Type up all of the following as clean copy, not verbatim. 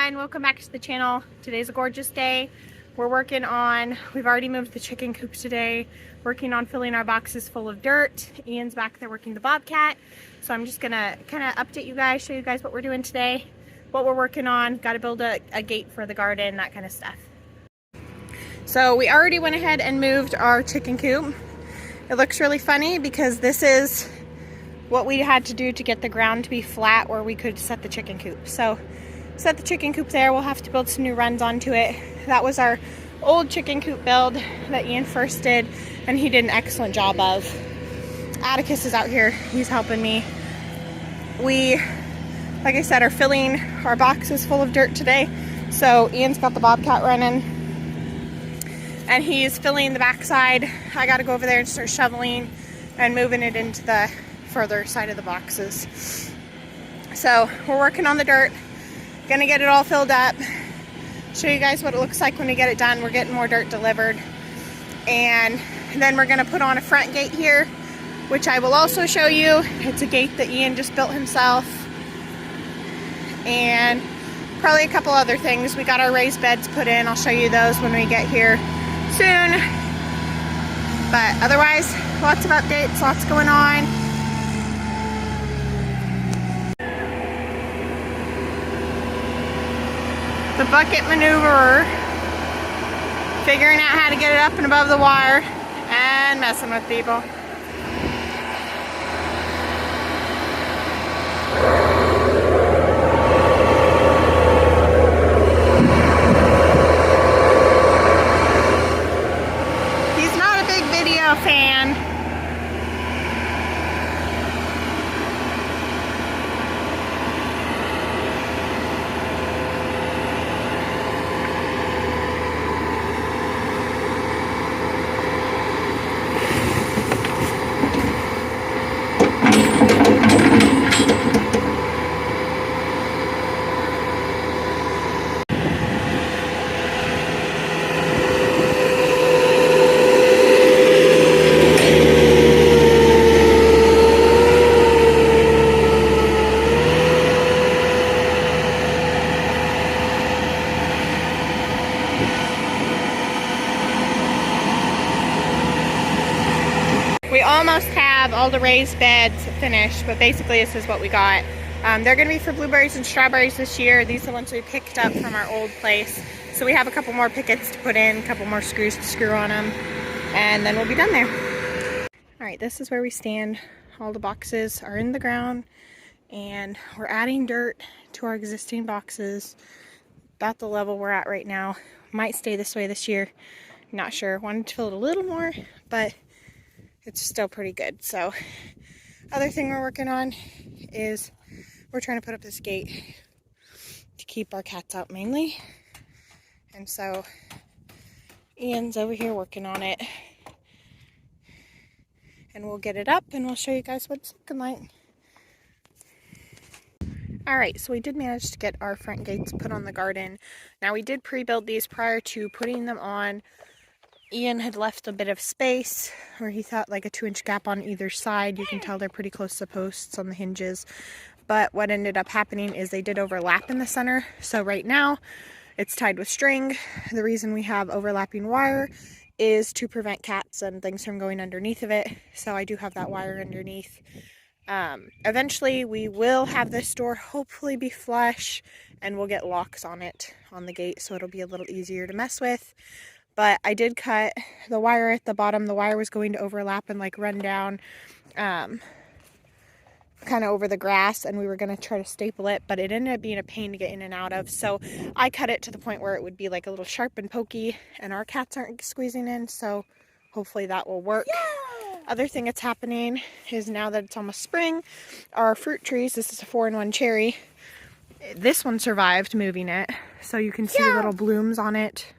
everyone, welcome back to the channel. Today's a gorgeous day. We've already moved the chicken coop today, working on filling our boxes full of dirt. Ian's back there working the bobcat. So I'm just gonna kind of update you guys, show you guys what we're doing today, what we're working on. Got to build a gate for the garden, that kind of stuff. So we already went ahead and moved our chicken coop. It looks really funny because this is what we had to do to get the ground to be flat where we could set the chicken coop. So set the chicken coop there. We'll have to build some new runs onto it. That was our old chicken coop build that Ian first did, and he did an excellent job of. Atticus is out here, he's helping me. We, like I said, are filling our boxes full of dirt today. So Ian's got the bobcat running and he's filling the backside. I got to go over there and start shoveling and moving it into the further side of the boxes. So we're working on the dirt, gonna get it all filled up, show you guys what it looks like when we get it done. We're getting more dirt delivered, and then we're gonna put on a front gate here, which I will also show you. It's a gate that Ian just built himself, and probably a couple other things. We got our raised beds put in. I'll show you those when we get here soon, but otherwise lots of updates, lots going on. The bucket maneuverer, figuring out how to get it up and above the wire and messing with people. He's not a big video fan. We almost have all the raised beds finished, but basically this is what we got. They're going to be for blueberries and strawberries this year. These are the ones we picked up from our old place. So we have a couple more pickets to put in, a couple more screws to screw on them, and then we'll be done there. Alright, this is where we stand. All the boxes are in the ground, and we're adding dirt to our existing boxes. About the level we're at right now. Might stay this way this year. Not sure. Wanted to fill it a little more, but it's still pretty good. So other thing we're working on is we're trying to put up this gate to keep our cats out mainly. And so Ian's over here working on it, and we'll get it up and we'll show you guys what it's looking like. Alright, so we did manage to get our front gates put on the garden. Now we did pre-build these prior to putting them on. Ian had left a bit of space where he thought like a 2-inch gap on either side. You can tell they're pretty close to posts on the hinges. But what ended up happening is they did overlap in the center. So right now it's tied with string. The reason we have overlapping wire is to prevent cats and things from going underneath of it. So I do have that wire underneath. Eventually we will have this door hopefully be flush, and we'll get locks on it on the gate, so it'll be a little easier to mess with. But I did cut the wire at the bottom. The wire was going to overlap and like run down kind of over the grass, and we were going to try to staple it, but it ended up being a pain to get in and out of. So I cut it to the point where it would be like a little sharp and pokey, and our cats aren't squeezing in, so hopefully that will work. Yeah! Other thing that's happening is now that it's almost spring, our fruit trees, this is a 4-in-1 cherry. This one survived moving it, so you can see little blooms on it.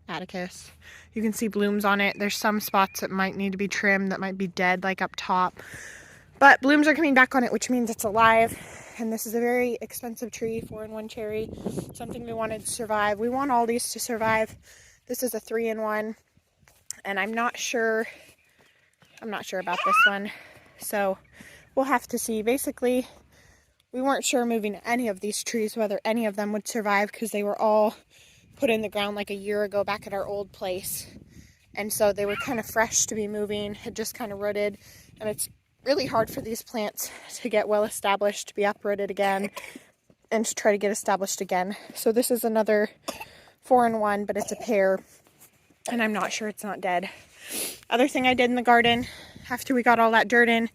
Atticus. You can see blooms on it. There's some spots that might need to be trimmed that might be dead, like up top. But blooms are coming back on it, which means it's alive. And this is a very expensive tree, 4-in-1 cherry. Something we wanted to survive. We want all these to survive. This is a 3-in-1. And I'm not sure about this one. So we'll have to see. Basically, we weren't sure moving any of these trees whether any of them would survive because they were all put in the ground like a year ago back at our old place. And so they were kind of fresh to be moving, had just kind of rooted, and it's really hard for these plants to get well established, to be uprooted again, and to try to get established again. So this is another 4-in-1, but it's a pear, and I'm not sure it's not dead. Other thing I did in the garden after we got all that dirt in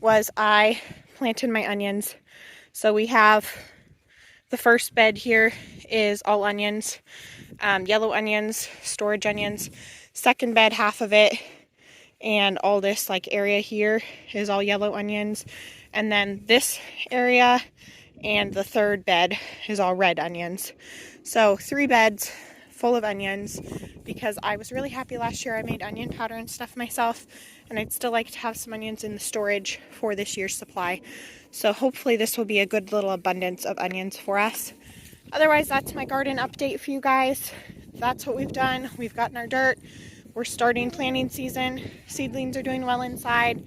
was I planted my onions. So we have the first bed here is all onions, yellow onions, storage onions. Second bed, half of it, and all this like area here is all yellow onions. And then this area and the third bed is all red onions. So 3 beds full of onions, because I was really happy last year I made onion powder and stuff myself, and I'd still like to have some onions in the storage for this year's supply. So hopefully this will be a good little abundance of onions for us. Otherwise, that's my garden update for you guys. That's what we've done. We've gotten our dirt. We're starting planting season. Seedlings are doing well inside.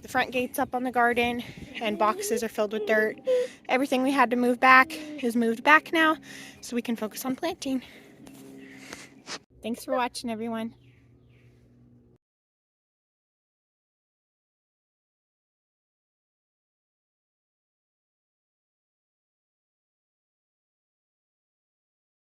The front gate's up on the garden, and boxes are filled with dirt. Everything we had to move back is moved back now, so we can focus on planting. Thanks for watching, everyone.